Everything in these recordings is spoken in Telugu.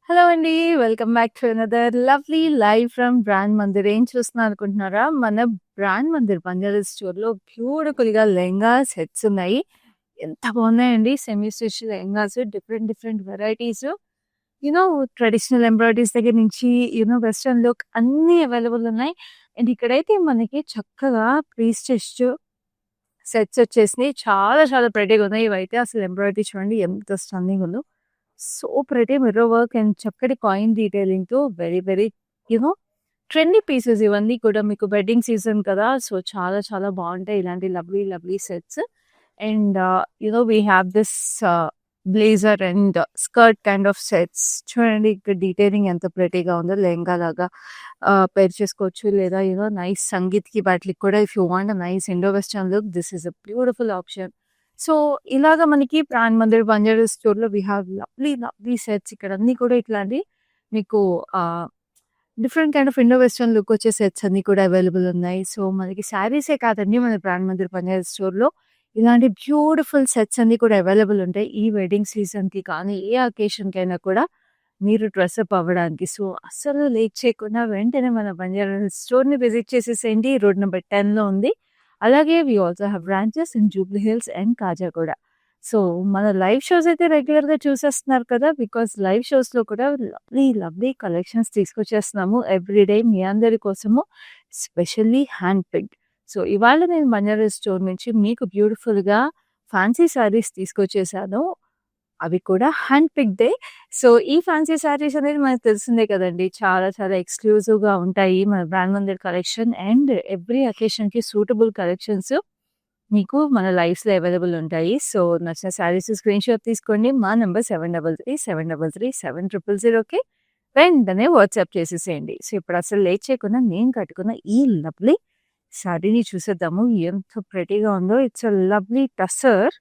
హలో అండి. Welcome back to another lovely live from brand Mandir. ఏం చూస్తున్నారు అనుకుంటున్నారా? మన బ్రాండ్ మందిర్ బంజారా స్టోర్‌లో బ్యూటిఫుల్‌గా లెహెంగా సెట్స్ ఉన్నాయి. ఎంత బాగున్నాయండి. Semi stitch lehengas different different varieties. You know traditional embroideries దగ్గర నుంచి వెస్టర్న్ లుక్ అన్నీ అవైలబుల్ ఉన్నాయి. అండ్ ఇక్కడైతే మనకి చక్కగా ప్రీ స్టిచ్డ్ సెట్స్ వచ్చేసినాయి. చాలా చాలా ప్రెటీగా ఉన్నాయి. ఇవైతే అసలు ఎంబ్రాయిడరీ చూడండి ఎంత స్టన్నింగ్ ఉందో. So pretty mirror work and చక్కటి కాయిన్ డీటెయిలింగ్‌తో very very you know trendy pieces ఇవన్నీ కూడా మీకు వెడ్డింగ్ సీజన్ కదా! సో చాలా చాలా బావుంటాయి ఇలాంటి lovely lovely sets. And we have this blazer and skirt kind of sets. చూడండి ఇక్కడ డీటెయిలింగ్ ఎంత ప్రెటీగా ఉందో లెహంగా లాగా పేర్ చేసుకోవచ్చు. లేదా నైస్ సంగీత్‌కి వాటిలికి కూడా if you want a nice Indo western look this is a beautiful option. So, ఇలాగ మనకి ప్రాణ్ మందిర్ బంజారా స్టోర్‌లో we have lovely lovely sets. ఇక్కడ అన్నీ కూడా ఇట్లాంటి మీకు different kind of Indo western look వచ్చే సెట్స్ అన్నీ కూడా అవైలబుల్ ఉన్నాయి. సో, మనకి శారీసే కాదండి మన ప్రాణ్ మందిర్ బంజారా స్టోర్‌లో ఇలాంటి బ్యూటిఫుల్ సెట్స్ అన్నీ కూడా అవైలబుల్ ఉంటాయి. ఈ వెడ్డింగ్ సీజన్‌కి కానీ, ఏ అకేషన్‌కైనా కూడా మీరు డ్రెసప్ అవ్వడానికి. సో, అస్సలు లేట్ చేయకుండా వెంటనే మన బంజారా హిల్స్ స్టోర్‌ని విజిట్ చేసేసేయండి. రోడ్ నంబర్ 10లో ఉంది. అలాగే we also have branches in Jubilee Hills and Kajaguda. So, మన లైవ్ షోస్ అయితే రెగ్యులర్‌గా చూసేస్తున్నారు కదా! బికాజ్ లైవ్ షోస్‌లో కూడా లవ్లీ లవ్లీ కలెక్షన్స్ తీసుకొచ్చేస్తున్నాము ఎవ్రీడే మీ అందరి కోసము. Specially hand picked. సో, ఇవాళ నేను బంజారా స్టోర్ నుంచి మీకు బ్యూటిఫుల్‌గా ఫ్యాన్సీ శారీస్ తీసుకొచ్చేసాను. అవి కూడా హ్యాండ్ పిక్‌డే. సో, ఈ ఫ్యాన్సీ శారీస్ అనేది మనకు తెలిసిందే కదండీ! చాలా చాలా ఎక్స్‌క్లూజివ్‌గా ఉంటాయి. మన brand Mandir collection and every అకేషన్‌కి సూటబుల్ కలెక్షన్స్ మీకు మన లైవ్స్‌లో అవైలబుల్ ఉంటాయి. సో, నచ్చిన శారీస్ స్క్రీన్‌షాట్ తీసుకోండి. మా నంబర్ 7337337000కి వెంటనే వాట్సాప్ చేసేసేయండి. సో, ఇప్పుడు అసలు లేట్ చేయకుండా నేను కట్టుకున్న ఈ లవ్లీ శారీని చూసేద్దాము. ఎంత ప్రెటీగా ఉందో. It's a lovely tussar.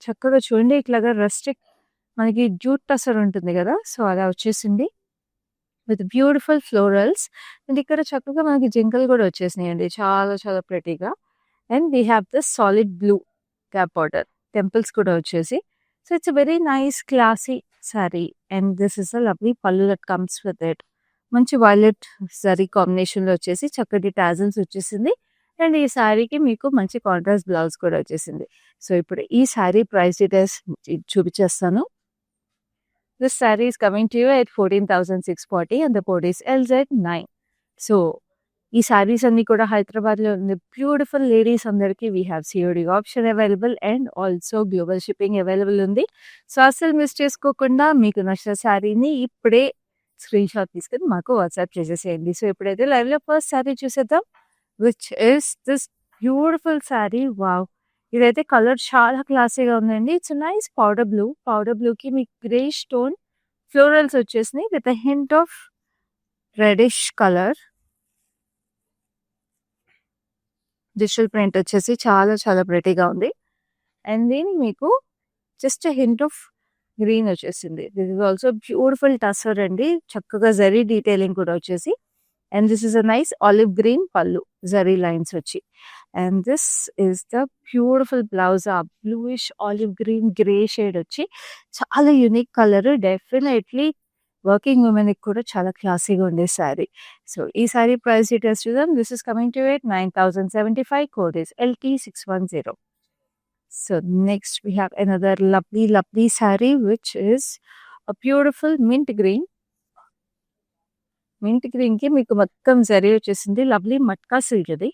చక్కగా చూడండి ఇట్లాగా రస్టిక్ మనకి జూట్ టసర్ ఉంటుంది గదా! సో, అలా వచ్చేసింది. With beautiful florals. అండ్ ఇక్కడ చక్కగా మనకి జింకలు గూడా వచ్చేసినాయండి. చాలా చాలా ప్రెటీగా. And we have this solid blue cap border. Temples కూడా వచ్చేసి. So, it's a very nice classy saree. And this is a lovely pallu that comes with it. మంచి వైలెట్ జరీ కాంబినేషన్‌లో వచ్చేసి చక్కటి టాజిల్స్ వచ్చేసింది. అండ్ ఈ శారీకి మీకు మంచి కాంట్రాస్ట్ బ్లౌజ్ కూడా వచ్చేసింది. సో, ఇప్పుడు ఈ శారీ ప్రైస్ డీటెయిల్స్ చూపించేస్తాను. This sari is coming to you at 14,640 and the code is LZ9. So, ఈ శారీస్ అన్నీ కూడా హైదరాబాద్‌లో ఉన్న బ్యూటిఫుల్ లేడీస్ అందరికీ we have COD option available and also global shipping available ఉంది. సో, అస్సలు మిస్ చేసుకోకుండా మీకు నచ్చిన శారీని ఇప్పుడే స్క్రీన్‌షాట్ తీసుకొని మాకు వాట్సాప్ చేసేసేయండి. సో, ఇప్పుడైతే లైవ్‌లో ఫస్ట్ శారీ చూసేద్దాం. Which is this beautiful saree. Wow! ఇదైతే కలర్ చాలా క్లాసీగా ఉందండి. It's nice powder blue. Powder బ్లూకి మీకు గ్రేష్ టోన్ ఫ్లోరల్స్ వచ్చేసినాయి with a hint of reddish colour. Digital print వచ్చేసి చాలా చాలా ప్రెటీగా ఉంది. అండ్ దెన్ మీకు just a hint of green వచ్చేసింది. This is also beautiful tussar అండి. చక్కగా జరీ డీటెయిలింగ్ కూడా వచ్చేసి. And this is a nice olive green pallu zari lines వచ్చి. And this is the beautiful blouse. ఆ bluish olive green grey shade వచ్చి చాలా యూనిక్ కలర్. డెఫినెట్లీ వర్కింగ్ ఉమెన్‌కి కూడా చాలా క్లాసీగా ఉండే శారీ. సో, ఈ శారీ ప్రైస్ డీటెయిల్స్ చూద్దాం. This is coming to at 9,075. Code is LT610. So, next we have another lovely lovely saree which is a beautiful mint green. Mint గ్రీన్‌కి మీకు మొత్తం జరీ వచ్చేసింది. లవ్లీ మట్కా సిల్క్ ఇది.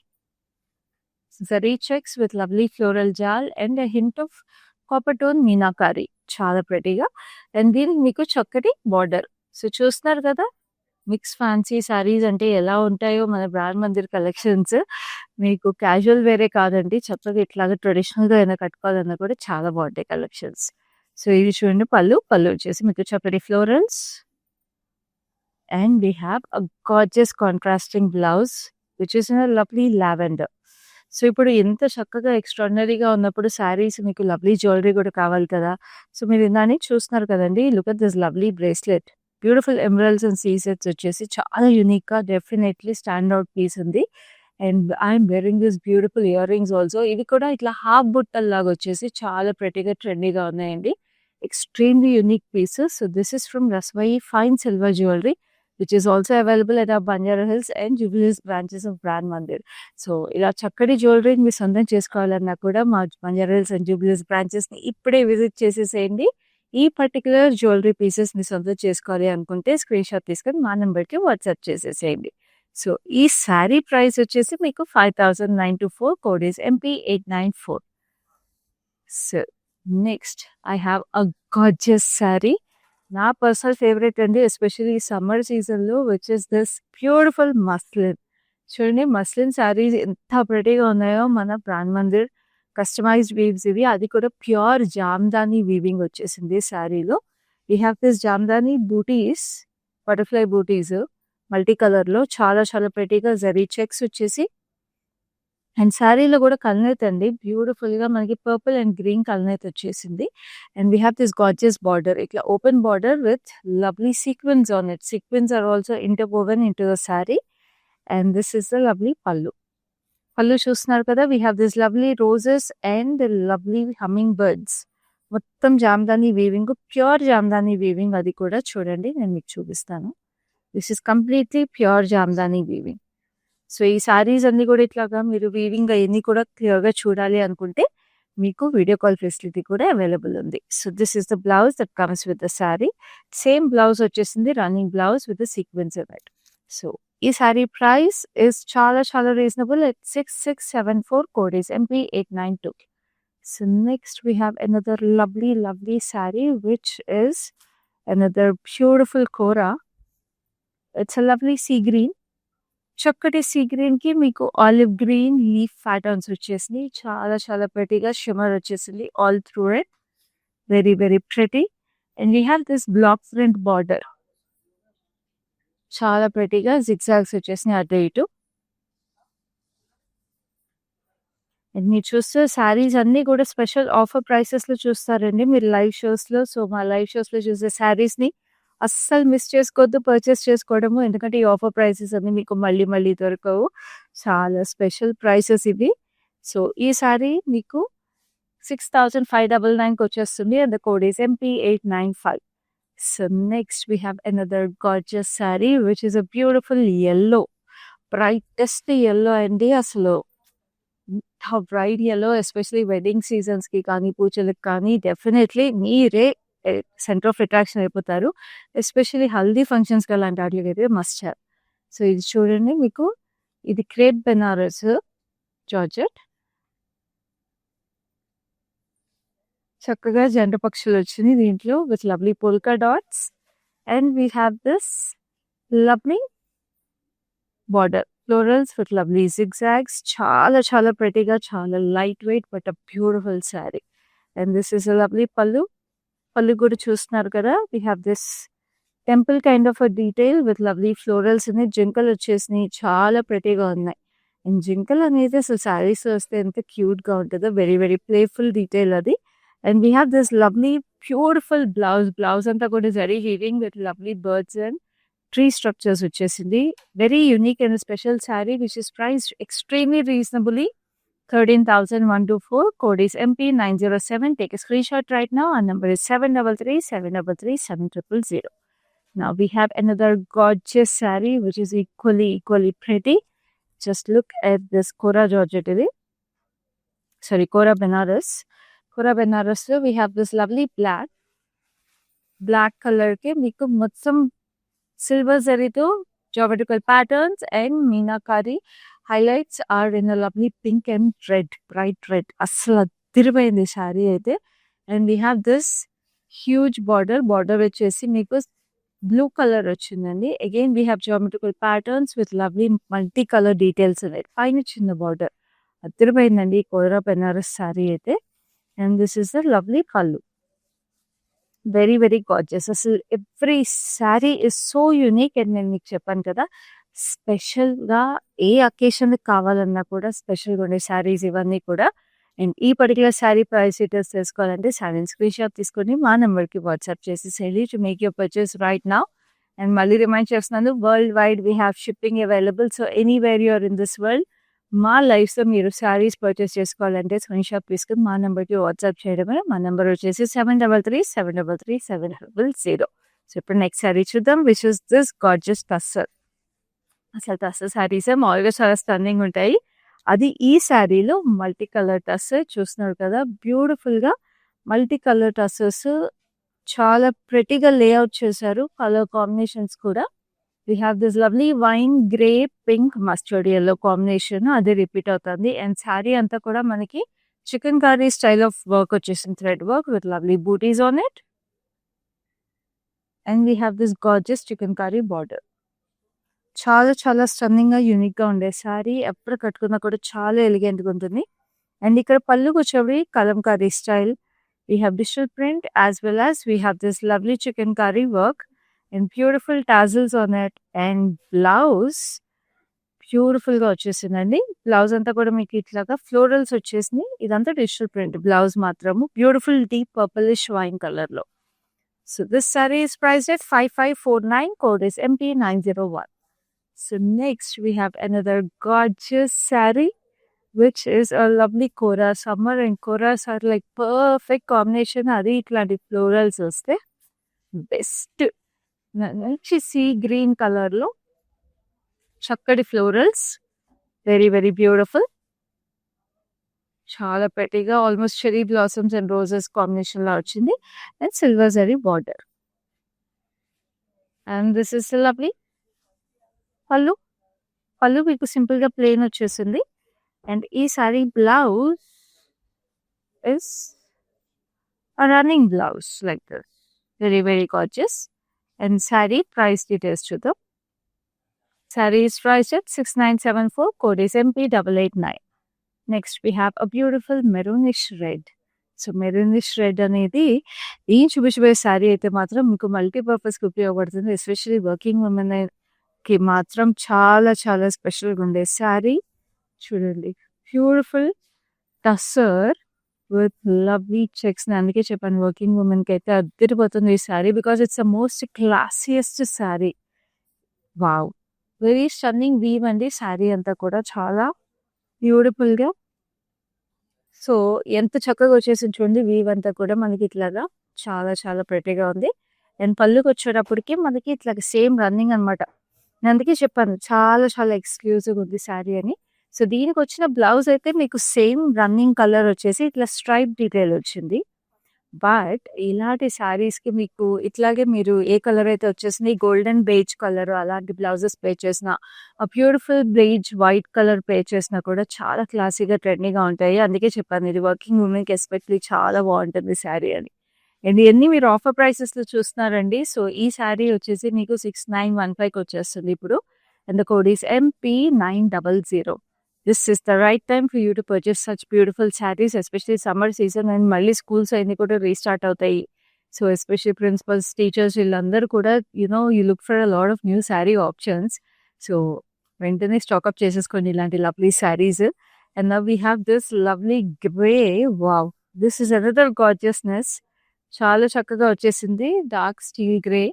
Zari checks with lovely floral jaal and a hint of copper tone meenakari. చాలా ప్రెటీగా. అండ్ దీనికి మీకు చక్కటి బార్డర్. సో, చూస్తున్నారు కదా! మిక్స్ ఫ్యాన్సీ శారీస్ అంటే ఎలా ఉంటాయో మన బ్రాండ్ మందిర్ కలెక్షన్స్. మీకు క్యాజువల్ వేరే కాదండి. చక్కగా ఇట్లాగా ట్రెడిషనల్‌గా అయినా కట్టుకోవాలన్నా కూడా చాలా బావుంటాయి కలెక్షన్స్. సో, ఇది చూడండి పల్లు. పల్లు వచ్చేసి మీకు చక్కటి florals. And we have a gorgeous contrasting blouse which is in a lovely lavender. So, ఇప్పుడు ఎంత చక్కగా ఎక్స్ట్రార్డినరీగా ఉన్నప్పుడు శారీస్ మీకు లవ్లీ జ్యువెలరీ కూడా కావాలి కదా! సో, మీరు ఇందాని చూస్తున్నారు కదండీ! Look at this lovely bracelet. Beautiful emeralds and సీజెట్స్ వచ్చేసి చాలా యూనిక్‌గా డెఫినెట్లీ స్టాండ్ ఔట్ పీస్ ఉంది. And I'm wearing this beautiful earrings also. ఇవి కూడా ఇట్లా హాఫ్ బుట్టల్లాగా వచ్చేసి చాలా ప్రెటీగా ట్రెండీగా ఉన్నాయండి. extremely unique pieces. So this is from Raswai Fine Silver Jewelry, which is also available at our Banjara Hills and Jubilees branches of Brand Mandir. So ఇలా చక్కటి జ్యువెలరీని మీరు సొంతం చేసుకోవాలన్నా కూడా మా బంజారా హిల్స్ అండ్ జూబ్లీస్ బ్రాంచెస్ని ఇప్పుడే విజిట్ చేసేసేయండి. ఈ పర్టికులర్ జ్యువెలరీ పీసెస్ని సొంతం చేసుకోవాలి అనుకుంటే స్క్రీన్ షాట్ తీసుకొని మా నెంబర్కి వాట్సాప్ చేసేసేయండి. సో ఈ శారీ ప్రైస్ వచ్చేసి మీకు 5,924, code is MP894. So next I have a gorgeous sari. నా పర్సనల్ ఫేవరెట్ అండి, ఎస్పెషల్లీ సమ్మర్ సీజన్లో, which is this beautiful muslin. చూడండి మస్లిన్ శారీస్ ఎంత ప్రెటీగా ఉన్నాయో. మన బ్రాండ్ మందిర్ కస్టమైజ్డ్ వీవ్స్ ఇవి, అది కూడా ప్యూర్ జామ్దాని వీవింగ్ వచ్చేసింది శారీలో. We have this Jamdani booties, butterfly booties multi కలర్లో చాలా చాలా ప్రెటీగా జరీ చెక్స్ వచ్చేసి, అండ్ శారీలో కూడా కల్నేత్ అండి, బ్యూటిఫుల్గా మనకి పర్పుల్ అండ్ గ్రీన్ కల్నేత్ వచ్చేసింది. And we have this gorgeous border, ఇట్లా open border with lovely sequins on it. Sequins are also interwoven into the saree. And this is the lovely pallu. Pallu చూస్తున్నారు కదా, we have this lovely roses and lovely hummingbirds. మొత్తం jamdani weaving, pure jamdani weaving. అది కూడా చూడండి, నేను మీకు చూపిస్తాను. This is completely pure jamdani weaving. So ఈ శారీస్ అన్ని కూడా ఇట్లాగా మీరు వీవింగ్ అవన్నీ కూడా క్లియర్గా చూడాలి అనుకుంటే మీకు వీడియో కాల్ ఫెసిలిటీ కూడా అవైలబుల్ ఉంది. So this is the blouse that comes with the saree. Same blouse వచ్చేసింది, running blouse with the sequins అన్నట్టు. సో ఈ శారీ ప్రైస్ ఇస్ చాలా చాలా reasonable at 6674, code is MP892. So next we have another lovely saree, which is another beautiful kora. It's a lovely sea green. చక్కటి సీ గ్రీన్ కి మీకు ఆలివ్ గ్రీన్ లీఫ్ ప్యాటర్న్స్ వచ్చేసింది. చాలా చాలా ప్రెటీగా షిమర్ వచ్చేసింది all through it. Very very pretty. And we have this block print border, చాలా ప్రెటీగా జిగ్జాగ్స్ వచ్చేసినాయి అటు ఇటు. అండ్ మీరు చూస్తే శారీస్ అన్నీ కూడా స్పెషల్ ఆఫర్ ప్రైసెస్లో చూస్తారండి మీరు లైవ్ షోస్లో. సో మా లైవ్ షోస్లో చూసే శారీస్ని అస్సలు మిస్ చేసుకోవద్దు పర్చేస్ చేసుకోవడము, ఎందుకంటే ఈ ఆఫర్ ప్రైసెస్ అన్ని మీకు మళ్ళీ మళ్ళీ దొరకవు. చాలా స్పెషల్ ప్రైసెస్ ఇవి. సో ఈ శారీ మీకు 6,599కి వచ్చేస్తుంది. And the code is MP895. So next we have another gorgeous sari, which is a beautiful yellow, brightest yellow అండి. అసలు బ్రైట్ ఎల్లో, ఎస్పెషలీ వెడ్డింగ్ సీజన్స్కి కానీ పూజలకు కానీ డెఫినెట్లీ మీరే సెంటర్ ఆఫ్ అట్రాక్షన్ అయిపోతారు. ఎస్పెషలీ హల్దీ ఫంక్షన్స్కి అలాంటి వాటికి అయితే మస్ట్ హ్యావ్. సో ఇది చూడండి, మీకు ఇది క్రేప్ బెనారస్ జార్జెట్. చక్కగా జంట పక్షులు వచ్చింది దీంట్లో with lovely polka dots. And we have this lovely border, florals with lovely zigzags. చాలా చాలా ప్రెటీగా, చాలా light weight but a beautiful sari. And this is a lovely పల్లు. పళ్ళు కూడా చూస్తున్నారు కదా, we have this temple kind of a detail with lovely florals అని. జింకలు వచ్చేసినాయి, చాలా ప్రెటీగా ఉన్నాయి. అండ్ జింకలు అనేది అసలు శారీస్ వస్తే ఎంత క్యూట్గా ఉంటుందో, వెరీ వెరీ ప్లేఫుల్ డీటెయిల్ అది. And we have this lovely beautiful blouse అంతా కూడా zari weaving with lovely birds and tree structures వచ్చేసింది. Very unique and special saree, which is priced extremely reasonably 13,124, code is MP907. Take a screenshot right now. Our number is 733-733-7000. Now we have another gorgeous saree, which is equally pretty. Just look at this Kora Georgette. Sorry, Kora Benaras. Kora Benaras, we have this lovely black color ke meeku మొత్తం సిల్వర్ జరీతో geometrical patterns and meenakari highlights are in a lovely pink and red, bright red. అసలు అదిరిపోయింది శారీ అయితే. And we have this huge border వచ్చేసి మీకు బ్లూ కలర్ వచ్చిందండి. Again we have geometrical patterns with lovely multi colour details ఉన్నాయి. పైన చిన్న బార్డర్ అదిరిపోయిందండి ఈ కోరా బెనారస్ శారీ అయితే. And this is the lovely పల్లు, వెరీ వెరీ గార్జియస్. అసలు every sari is so unique. And నేను మీకు చెప్పాను కదా, స్పెషల్గా ఏ అకేషన్కి కావాలన్నా కూడా స్పెషల్గా ఉండే శారీస్ ఇవన్నీ కూడా. అండ్ ఈ పర్టికులర్ శారీ ప్రైస్ డీటెయిల్స్ తెలుసుకోవాలంటే శారీ స్క్రీన్ షాట్ తీసుకొని మా నెంబర్కి వాట్సాప్ చేసేసేయండి to make your purchase right now. And మళ్ళీ రిమైండ్ చేస్తున్నాను, world wide we have shipping available. So anywhere you are in this world, మా లైఫ్‌లో మీరు శారీస్ పర్చేస్ చేసుకోవాలంటే స్క్రీన్ షాట్ తీసుకొని మా నంబర్‌కి వాట్సాప్ చేయడమే. మా నంబర్ వచ్చేసి 7337337000. సో ఇప్పుడు నెక్స్ట్ శారీ చూద్దాం which is this gorgeous tussar. అసలు టస్సర్ శారీసే మామూలుగా చాలా స్టన్నింగ్ ఉంటాయి. అది ఈ శారీలో మల్టీ కలర్ టస్సర్ చూస్తున్నారు కదా! బ్యూటిఫుల్‌గా మల్టీ కలర్ టస్సర్స్ చాలా ప్రెటీగా లేఅవుట్ చేశారు. కలర్ కాంబినేషన్స్ కూడా. We have this lovely wine grey pink mustard yellow combination అది రిపీట్ అవుతుంది. అండ్ శారీ అంతా కూడా మనకి chikankari style of work వచ్చేసింది. Thread work with lovely butis on it. And we have this gorgeous chikankari border. చాలా చాలా స్టన్నింగ్‌గా, యూనిక్‌గా ఉండే శారీ. ఎప్పుడు కట్టుకున్నా కూడా చాలా ఎలిగెంట్‌గా ఉంటుంది. అండ్ ఇక్కడ పళ్ళుకి వచ్చేవి Kalamkari style. We have digital print as well as we have this lovely chicken curry work and beautiful tassels on it. And blouse beautiful గా వచ్చేసిందండి. బ్లౌజ్ అంతా కూడా మీకు ఇట్లాగా ఫ్లోరల్స్ వచ్చేసినాయి. ఇదంతా డిజిటల్ ప్రింట్. బ్లౌజ్ మాత్రము beautiful deep purplish wine colour లో. So this sorry is priced at 5549. Code is MP901. So next we have another gorgeous saree, which is a lovely Kora. Summer and Koras are like perfect combination. అది ఇట్లాంటి ఫ్లోరల్స్ వస్తే బెస్ట్. మంచి సీ గ్రీన్ కలర్ లో చక్కటి ఫ్లోరల్స్. Very very beautiful. చాలా పెట్టిగా almost cherry blossoms and roses combination లో వచ్చింది. And silver zari border. And this is lovely pallu. Pallu మీకు సింపుల్ గా ప్లెయిన్ వచ్చేసింది. And ఈ saree blouse is a running blouse like this. Very, very gorgeous. And saree price details చూద్దాం. Saree is priced at 6974. Code is MP889. Next we have a beautiful maroonish red. So maroonish red అనేది ఈ చూపించబోయే శారీ అయితే మాత్రం మీకు మల్టీపర్పస్కి ఉపయోగపడుతుంది. ఎస్పెషల్లీ వర్కింగ్ ఉమెన్ కి మాత్రం చాలా చాలా స్పెషల్గా ఉండే శారీ. చూడండి beautiful tussar with lovely checks. అందుకే చెప్పాను వర్కింగ్ ఉమెన్ కి అయితే అద్దరిపోతుంది ఈ saree. Because it's the most classiest saree. Wow, very stunning weave అండి. శారీ అంతా కూడా చాలా బ్యూటిఫుల్ గా. సో ఎంత చక్కగా వచ్చేసింది చూడండి. వీవ్ అంతా కూడా మనకి ఇట్లాగా చాలా చాలా ప్రెటీగా ఉంది. అండ్ పళ్ళుకి వచ్చేటప్పటికి మనకి ఇట్లా సేమ్ రన్నింగ్ అనమాట. నేను అందుకే చెప్పాను చాలా చాలా ఎక్స్క్లూజివ్ ఉంది శారీ అని. సో దీనికి వచ్చిన బ్లౌజ్ అయితే మీకు సేమ్ రన్నింగ్ కలర్ వచ్చేసి ఇట్లా స్ట్రైప్ డీటెయిల్ వచ్చింది. బట్ ఇలాంటి శారీస్కి మీకు ఇట్లాగే మీరు ఏ కలర్ అయితే వచ్చేసింది గోల్డెన్ బేజ్ కలర్ అలాంటి బ్లౌజెస్ పే చేసిన, beautiful beige white colour pay చేసినా కూడా చాలా క్లాసీగా ట్రెండీగా ఉంటాయి. అందుకే చెప్పాను ఇది వర్కింగ్ ఉమెన్కి ఎస్పెషల్లీ చాలా బాగుంటుంది శారీ అని. అండ్ ఇవన్నీ మీరు ఆఫర్ ప్రైసెస్లో చూస్తున్నారండి. సో ఈ శారీ వచ్చేసి మీకు 6915కి వచ్చేస్తుంది ఇప్పుడు. And the code is MP900. This is the right time for you to purchase such beautiful sarees, especially summer season and మళ్ళీ స్కూల్స్ అన్ని కూడా రీస్టార్ట్ అవుతాయి. సో ఎస్పెషల్లీ ప్రిన్సిపల్స్, టీచర్స్ వీళ్ళందరూ కూడా you look for a lot of new saree options. So వెంటనే స్టాక్అప్ చేసేసుకోండి ఇలాంటి lovely sarees. And now we have this lovely grey. Wow, this is another gorgeousness. చాలా చక్కగా వచ్చేసింది dark steel grey.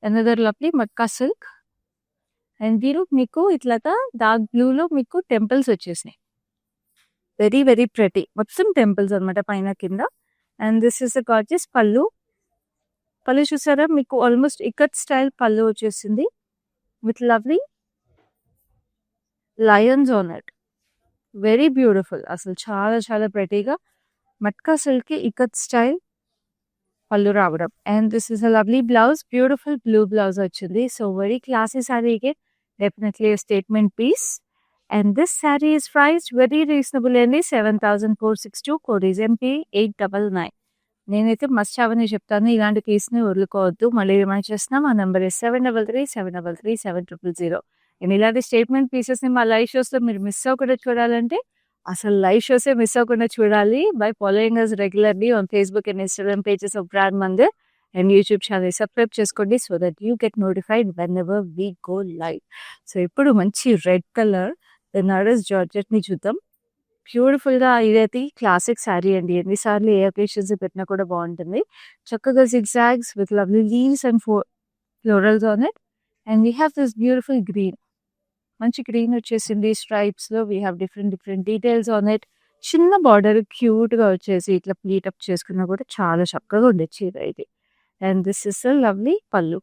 Another lovely matka silk. And దీని మీకు ఇట్లాగా డార్క్ బ్లూలో మీకు టెంపుల్స్ వచ్చేసినాయి. Very very pretty. మొత్తం టెంపుల్స్ అనమాట పైన కింద. And this is the gorgeous pallu. Pallu చూసారా మీకు ఆల్మోస్ట్ ఇకట్ స్టైల్ పళ్ళు వచ్చేసింది with lovely lions on it. Very beautiful. అసలు చాలా చాలా ప్రెటీగా మట్కా సిల్క్ ఇకత్ స్టైల్ పళ్ళు రావడం. And this is a lovely blouse. Beautiful blue blouse వచ్చింది. సో వెరీ క్లాసీ శారీకి definitely statement piece. And this sari is priced very reasonable అండి. 7462. Code is MP899. నేనైతే మస్ట్ హ్యావ్ అని చెప్తాను. ఇలాంటి కేసుని వదులుకోవద్దు. మళ్ళీ రిమైండ్ చేస్తున్నాం. ఆ నెంబర్ ఇస్ 7337337000. అండ్ ఇలాంటి స్టేట్మెంట్ పీసెస్ని మా లైవ్ షోస్లో మీరు మిస్ అవ్వకుండా చూడాలంటే అసలు లైవ్ షోసే మిస్ అవ్వకుండా చూడాలి by following us regularly on Facebook and Instagram pages of brand Mandir and YouTube channel subscribe చేసుకోండి so that you get notified whenever we go live. So ఇప్పుడు మంచి రెడ్ కలర్ బెనారస్ జార్జెట్ని చూద్దాం. బ్యూటిఫుల్గా ఇదైతే క్లాసిక్ శారీ అండి. ఎన్నిసార్లు ఏ ఒకేషన్స్ పెట్టినా కూడా బాగుంటుంది. చక్కగా zigzags with lovely leaves and florals on it. And we have this beautiful green. మంచి గ్రీన్ వచ్చేసింది. స్ట్రైప్స్‌లో we have different details on it. చిన్న బార్డర్ క్యూట్‌గా వచ్చేసి ఇట్లా ప్లీట్ అప్ చేసుకున్నా కూడా చాలా చక్కగా ఉండే చీర ఇది. And this is a lovely పల్లు.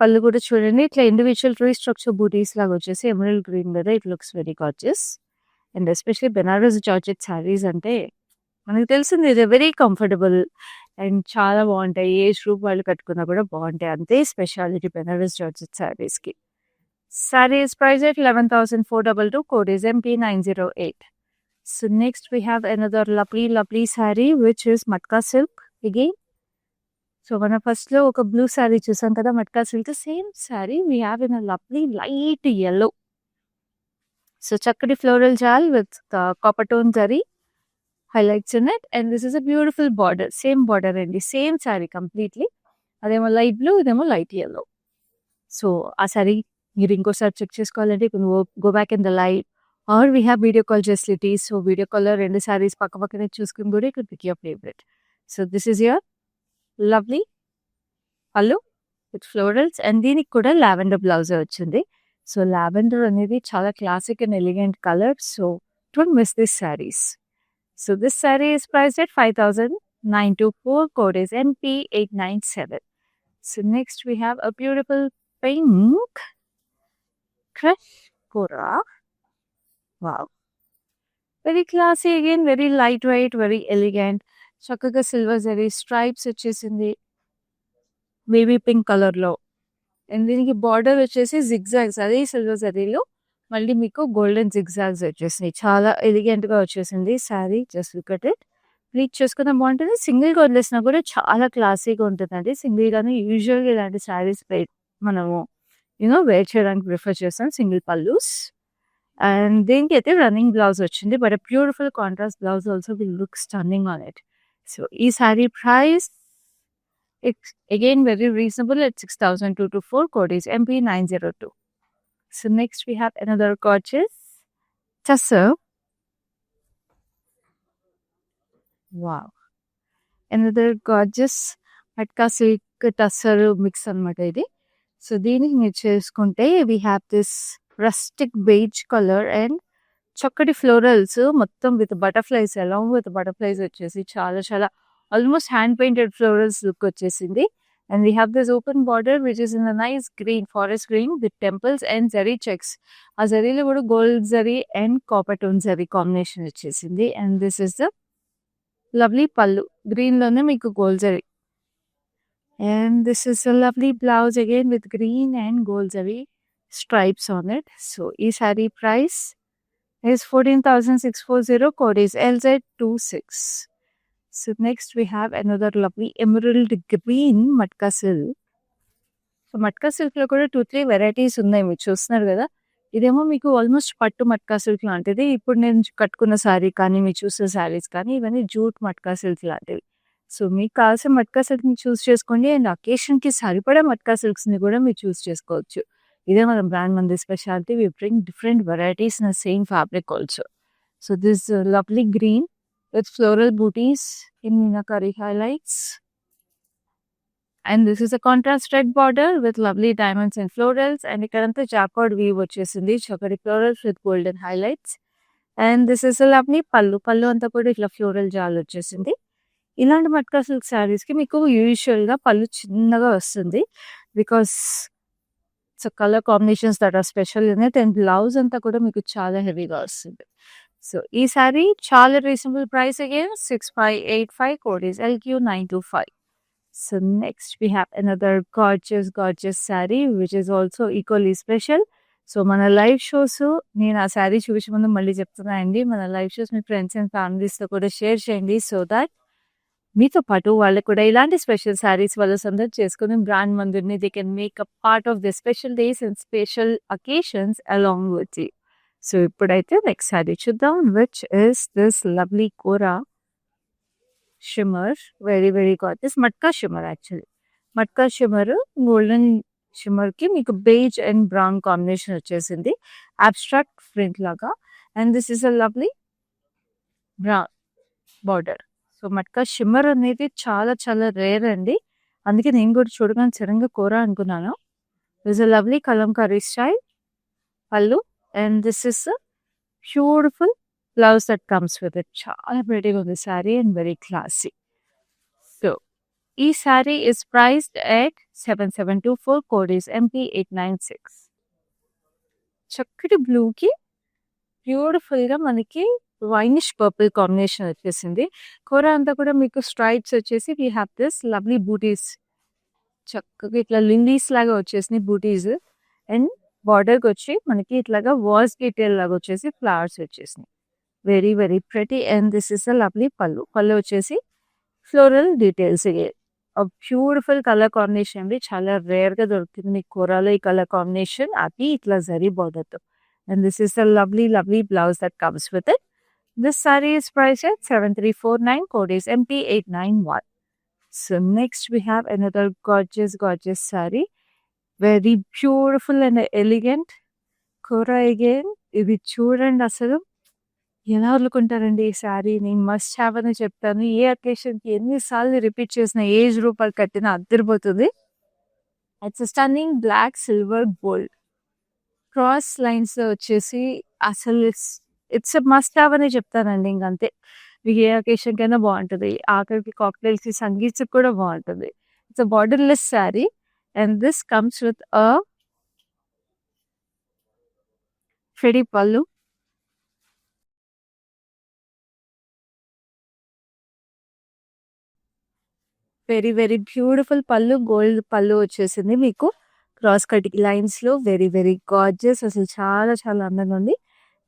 పళ్ళు కూడా చూడండి ఇట్లా ఇండివిడ్యువల్ ట్రీ స్ట్రక్చర్ బూటీస్ లాగా వచ్చేసి ఎమరల్డ్ గ్రీన్ మీద it looks very gorgeous. And especially Banaras georgette saris అంటే మనకు తెలిసింది ఇది వెరీ కంఫర్టబుల్ అండ్ చాలా బాగుంటాయి. ఏజ్ గ్రూప్ వాళ్ళు కట్టుకున్నా కూడా బాగుంటాయి. అంతే స్పెషాలిటీ బెనారస్ జార్జెట్ శారీస్కి. Saree is priced at 11,422. Code is MP908. So next we have another lovely saree which is matka silk again. So మనం ఫస్ట్‌లో ఒక బ్లూ సారీ చూసాం కదా! Matka silk. Same saree we have in a lovely light yellow. So చక్కటి floral jaal with copper tone zari highlights in it. And this is a beautiful border. Same border అండి. Same saree completely. అదేమో లైట్ బ్లూ, ఇదేమో లైట్ యెల్లో. సో ఆ సారీ మీరు ఇంకోసారి చెక్ చేసుకోవాలంటే go back in the live or we have video call facilities. So video కాల్‌లో 2 సారీస్ పక్కపక్కనే చూసుకొని కూడా you could pick your favourite. So this is your lovely pallu with florals and దీనికి కూడా లావెండర్ బ్లౌజే వచ్చింది. సో లావెండర్ అనేది చాలా classic and elegant colour. So don't miss this saris. So this sorry is priced at 5,924. Code is MP897. So next we have a beautiful pink crush Kora. Wow. Very classy again, very lightweight, very elegant. చక్కగా సిల్వర్ జరీ స్ట్రైప్స్ వచ్చేసింది బేబీ పింక్ కలర్లో. అండ్ దీనికి బార్డర్ వచ్చేసి జిగ్జాగ్స్, అదే సిల్వర్ జరీలో మళ్ళీ మీకు గోల్డెన్ జిగ్జాగ్స్ వచ్చేసినాయి. చాలా ఎలిగెంట్గా వచ్చేసింది sari. Just look at it. Pleat చేసుకున్న బాగుంటుంది. సింగిల్గా వదిలేసినా కూడా చాలా క్లాసీగా ఉంటుందండి. సింగిల్గానే యూజువల్గా ఇలాంటి శారీస్ మనము వేర్ చేయడానికి ప్రిఫర్ చేస్తాం, సింగిల్ పల్లూస్. అండ్ దీనికి అయితే రన్నింగ్ బ్లౌజ్ వచ్చింది. But beautiful contrast blouse also will look stunning on it. So ఈ sari price it's again very reasonable at 6,224. Code is MP902. So next we have another gorgeous tussar. Wow. Another gorgeous matka silk tussar mix anamata idi. So దీనికి మీరు చేసుకుంటే we have this rustic beige color and చక్కటి ఫ్లోరల్స్ మొత్తం with butterflies along with butterflies వచ్చేసి చాలా చాలా almost hand painted florals look వచ్చేసింది. And we have this open border which is in a nice green, forest green with temples and zari checks. ఆ జరీలో కూడా gold zari and copper tone zari combination వచ్చేసింది. And this is the lovely pallu. గ్రీన్లోనే మీకు gold zari. And this is a lovely blouse again with green and gold zari stripes on it. So ఈ sorry price is 14,640. Code is LZ26. So next we have another lovely emerald green matka silk. So matka సిల్క్లో కూడా 2-3 వెరైటీస్ ఉన్నాయి. మీరు చూస్తున్నారు కదా, ఇదేమో మీకు ఆల్మోస్ట్ పట్టు మట్కా సిల్క్ లాంటిది. ఇప్పుడు నేను కట్టుకున్న శారీ కానీ మీరు చూసిన శారీస్ కానీ ఇవన్నీ జూట్ మట్కా సిల్క్ లాంటివి. సో మీకు కావాల్సిన మట్కా సిల్క్ని చూస్ చేసుకోండి. అండ్ అకేషన్కి సరిపడా మట్కా సిల్క్స్ని కూడా మీరు చూస్ చేసుకోవచ్చు. ఇదే మన బ్రాండ్ మంది speciality. We bring different varieties in the same fabric also. So this lovely green with floral butis in meenakari highlights. And this is a contrast red border with lovely diamonds and florals. And ఇక్కడంతా జాకార్డ్ వీవ్ వచ్చేసింది, చక్కటి florals with golden highlights. And this is a lovely pallu అంతా కూడా ఇట్లా ఫ్లోరల్ జాల్ వచ్చేసింది. ఇలాంటి మట్కా సిల్క్ శారీస్కి మీకు యూజువల్గా పళ్ళు చిన్నగా వస్తుంది because so colour combinations that are special in it. And blouse అంతా కూడా మీకు చాలా హెవీగా వస్తుంది. సో ఈ సారీ చాలా reasonable price again 6585. Code is LQ925. So next we have another gorgeous sari which is also equally special. So మన లైవ్ షోస్, నేను ఆ శారీ చూపించే ముందు మళ్ళీ చెప్తున్నా అండి, మన live shows me friends and ఫ్యామిలీస్తో కూడా షేర్ చేయండి. సో దాట్ మీతో పాటు వాళ్ళకు కూడా ఇలాంటి స్పెషల్ శారీస్ వాళ్ళు సందడి చేసుకుని బ్రాండ్ మందిర్ని they can make a part of the special days and special occasions along with you. So ఇప్పుడైతే నెక్స్ట్ శారీ చూద్దాం which is this lovely kora shimmer. Very very gorgeous matka shimmer. Actually matka shimmer golden షిమ్మర్కి మీకు బేజ్ అండ్ బ్రౌన్ కాంబినేషన్ వచ్చేసింది, అబ్స్ట్రాక్ట్ ప్రింట్ లాగా. And this is a lovely brown border. So matka shimmer అనేది చాలా చాలా రేర్ అండి, అందుకే నేను కూడా చూడగానే సడన్గా కోరా అనుకున్నాను. This a lovely kalamkari style pallu and this is beautiful blouse that comes with it. చాలా ప్రెటీగా ఉంది sari and very classy. So ఈ sari is priced at 7724. Code is MP896. చక్కటి బ్లూకి బ్యూటిఫుల్గా మనకి వైనిష్ పర్పుల్ కాంబినేషన్ వచ్చేసింది. కూర అంతా కూడా మీకు స్ట్రైప్స్ వచ్చేసి వీ హ్యావ్ దిస్ లవ్లీ బూటీస్. చక్కగా ఇట్లా లిండీస్ లాగా వచ్చేసినాయి బూటీస్. అండ్ బార్డర్కి వచ్చి మనకి ఇట్లాగా వాల్స్ డీటెయిల్ లాగా వచ్చేసి ఫ్లవర్స్ వచ్చేసినాయి. Very very pretty. And this is a lovely pallu. పళ్ళు వచ్చేసి floral details. Beautiful colour combination అండి. చాలా రేర్గా దొరుకుతుంది మీకు కూరలో ఈ కలర్ కాంబినేషన్. అది ఇట్లా జరీ బార్డర్తో. And this is a lovely blouse that comes with it. This saree is priced at 7349. Code is MP891. So next we have another gorgeous saree. Very beautiful and elegant. Kora again. ఇది చూడండి అసలు ఎలా వదులుకుంటారండి ఈ శారీని. మస్ట్ హ్యావ్ అని చెప్తాను. ఏ అకేషన్కి ఎన్నిసార్లు రిపీట్ చేసిన ఏజ్ రూపాయలు కట్టినా అద్దరిపోతుంది. It's stunning black silver gold cross lines వచ్చేసి అసలు ఇట్స్ మస్ట్ హ్యావ్ అని చెప్తానండి. ఇంకంతే మీకు ఏ అకేషన్ కైనా బాగుంటుంది. ఆఖరికి కాక్టైల్స్కి సంగీత్కి కూడా బాగుంటుంది. It's a borderless sari and this comes with a ఫెడీ pallu. Very very beautiful pallu. Gold pallu వచ్చేసింది మీకు క్రాస్ కటింగ్ లైన్స్ లో. Very very gorgeous. అసలు చాలా చాలా అందంగా ఉంది.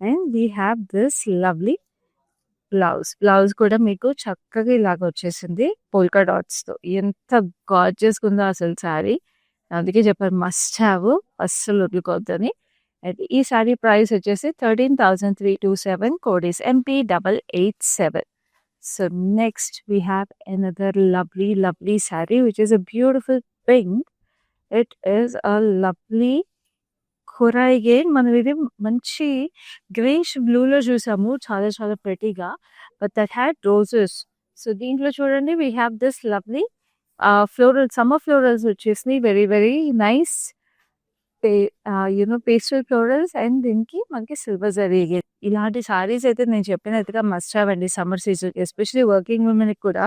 And we have this lovely blouse కూడా మీకు చక్కగా ఇలాగ వచ్చేసింది పోల్కా డాట్స్ తో. ఎంత గార్జియస్ ఉందో అసలు శారీ. అందుకే చెప్పారు మస్ట్ హ్యావ్, అస్సలు వదులుకోవద్దని. అండ్ ఈ శారీ ప్రైస్ వచ్చేసి 13,327. Code is MP887. So next we have another lovely saree which is a beautiful pink. It is a lovely కూర. అగైన్ మనం ఇది మంచి గ్రేష్ బ్లూలో చూసాము, చాలా చాలా ప్రెటీగా. But that had roses. So దీంట్లో చూడండి we have this lovely floral, summer florals వచ్చేసినాయి. Very very nice pastel florals. And దీనికి మనకి సిల్వర్ జరీ. ఇలాంటి సారీస్ అయితే నేను చెప్పినట్టుగా మస్ట్ హ్యావ్ అండి సమ్మర్ సీజన్. ఎస్పెషలీ వర్కింగ్ ఉమెన్కి కూడా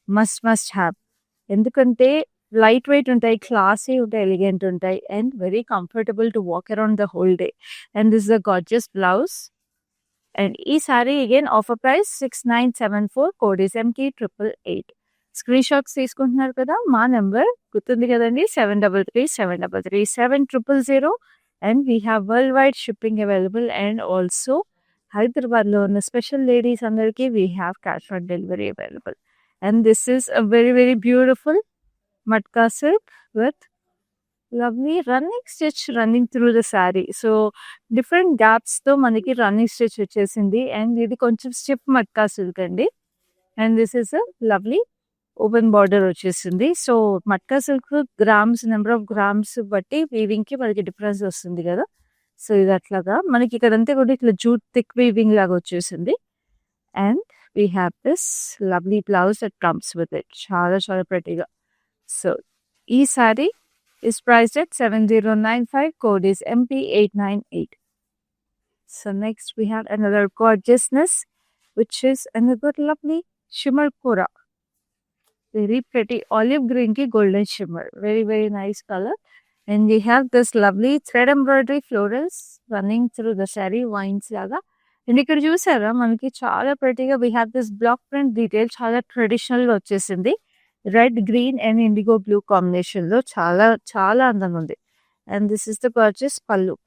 మస్ట్ హ్యావ్. ఎందుకంటే లైట్ వెయిట్ ఉంటాయి, క్లాసీ ఉంటాయి, ఎలిగెంట్ ఉంటాయి and very comfortable to walk around the whole day. And this the gorgeous blouse. And ఈ sari again offer price 6974. Code is MK888. Screen shots తీసుకుంటున్నారు కదా, మా నెంబర్ గుర్తుంది కదండి, 7337337000. And we have world wide shipping available. And also హైదరాబాద్లో ఉన్న స్పెషల్ లేడీస్ అందరికీ we have cash on delivery available. And this is a very very beautiful matka silk with lovely running stitch running through the sari. So different గ్యాప్స్తో మనకి రన్నింగ్ స్టిచ్ వచ్చేసింది. అండ్ ఇది కొంచెం స్టిఫ్ మట్కా సిల్క్ అండి. And this is a lovely open border వచ్చేసింది. So matka silk grams, number of grams బట్టి వీవింగ్కి మనకి డిఫరెన్స్ వస్తుంది కదా. సో ఇది అట్లాగా మనకి ఇక్కడంతా కూడా ఇట్లా జూట్ థిక్ వీవింగ్ లాగా వచ్చేసింది. And we have this lovely blouse that comes with it. చాలా చాలా ప్రెటీగా. సో ఈ sorry is priced at 7095. Code is MP898. So next we have another gorgeousness which is another lovely shimmer kora. Very pretty olive green ki golden shimmer. Very very nice color. And we have this lovely thread embroidery florals running through the saree, vines laga. And ఇక్కడ చూసారా మనకి చాలా ప్రెటీగా we have this block print detail. చాలా ట్రెడిషనల్ గా వచ్చేసింది. Red, green and IndiGo blue combination లో చాలా చాలా అందంగా ఉంది. And this is the gorgeous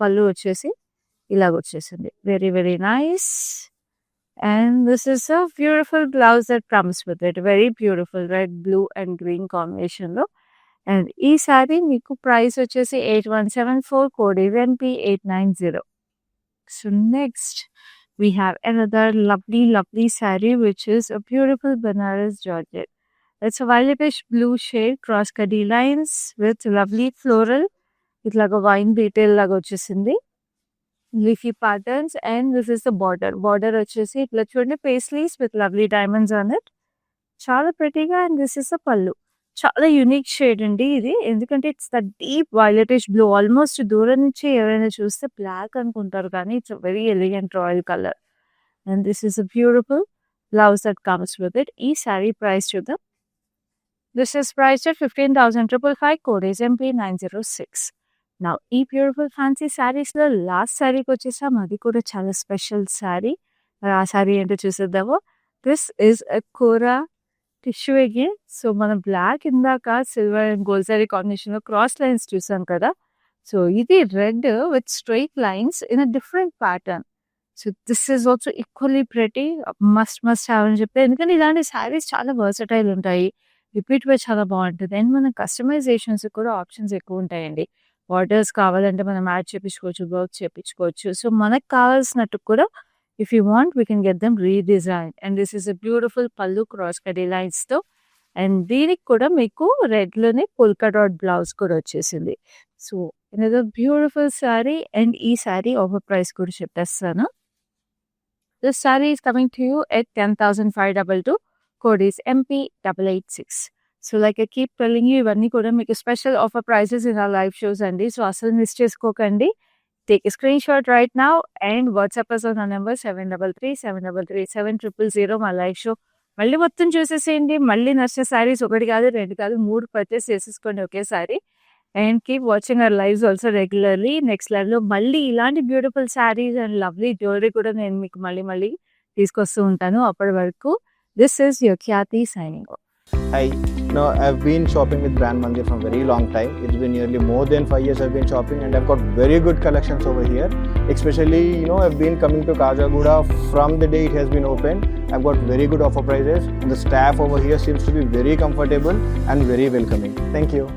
పళ్ళు వచ్చేసి ఇలాగ వచ్చేసింది. Very very nice. And this is a beautiful blouse that comes with it. Very beautiful red, blue and green combination లో. అండ్ ఈ సారీ మీకు ప్రైస్ వచ్చేసి 8174. Code MP890. So next we have another lovely saree which is a beautiful Banaras Georgette. It's a violetish blue shade, cross cutty lines with lovely floral. It's like a wine detail laga వచ్చేసింది. Leafy patterns. And this is the border. Border వచ్చేసి ఇట్లా చూడండి paisleys with lovely diamonds on it. చాలా prettyగా. And this is a pallu. చాలా యూనిక్ షేడ్ అండి ఇది. ఎందుకంటే it's the deep violetish blue. Almost దూరం నుంచి ఎవరైనా చూస్తే బ్లాక్ అనుకుంటారు కానీ it's a very elegant royal colour. And this is a beautiful blouse that comes with it. ఈ సారీ ప్రైస్ చూద్దాం. This is priced at 15,555. Code is MP906. Now ఈ బ్యూటిఫుల్ ఫ్యాన్సీ శారీస్‌లో లాస్ట్ శారీకి వచ్చేసాం. అది కూడా చాలా స్పెషల్ శారీ. మరి ఆ శారీ ఏంటో చూసేద్దాము. This is a kora tissue again. So మనం బ్లాక్ ఇందాక సిల్వర్ అండ్ గోల్డ్ సారీ కాంబినేషన్‌లో క్రాస్ లైన్స్ చూసాం కదా! సో ఇది red with straight lines in a different pattern. So this is also equally pretty. Must have అని చెప్పి. ఎందుకంటే ఇలాంటి శారీస్ చాలా వర్సటైల్ ఉంటాయి. రిపీట్ వేర్ చాలా బావుంటది. అండ్ మన కస్టమైజేషన్స్ కూడా ఆప్షన్స్ ఎక్కువ ఉంటాయండి. బార్డర్స్ కావాలంటే మనం యాడ్ చేపించుకోవచ్చు, వర్క్ చేపించుకోవచ్చు. సో మనకు కావాల్సినట్టు కూడా if you want we can get them redesign. And this is a beautiful పల్లు క్రాస్ కడీ లైన్స్‌తో. అండ్ దీనికి కూడా మీకు రెడ్‌లోనే పోల్కా డాట్ బ్లౌజ్ కూడా వచ్చేసింది. So another beautiful sorry. And ఈ సారీ ఆఫర్ ప్రైస్ కూడా చెప్పేస్తాను. This sorry is coming to you at 10,522. Code is MP886. So like I keep telling you ఇవన్నీ కూడా మీకు special offer prices in our live shows అండి. సో అసలు మిస్ చేసుకోకండి. Take a screen shot right now and WhatsApp us on number 7337337000. మా లైవ్ షో మళ్ళీ మొత్తం చూసేసేయండి. మళ్ళీ నచ్చిన శారీస్ 1 కాదు, 2 కాదు, 3 పర్చేస్ చేసేసుకోండి ఒకేసారి. And keep watching our lives also regularly. Next లైవ్‌లో మళ్ళీ ఇలాంటి beautiful saris and lovely jewellery కూడా నేను మీకు మళ్ళీ తీసుకొస్తూ ఉంటాను. అప్పటి వరకు this is your Khyati signing off. Hi. No, I've been shopping with Brand Mandir from very long time. It's been nearly more than 5 years I've been shopping, and I've got very good collections over here. Especially, I've been coming to Kajagoda from the day it has been opened. I've got very good offer prices, and the staff over here seems to be very comfortable and very welcoming. Thank you.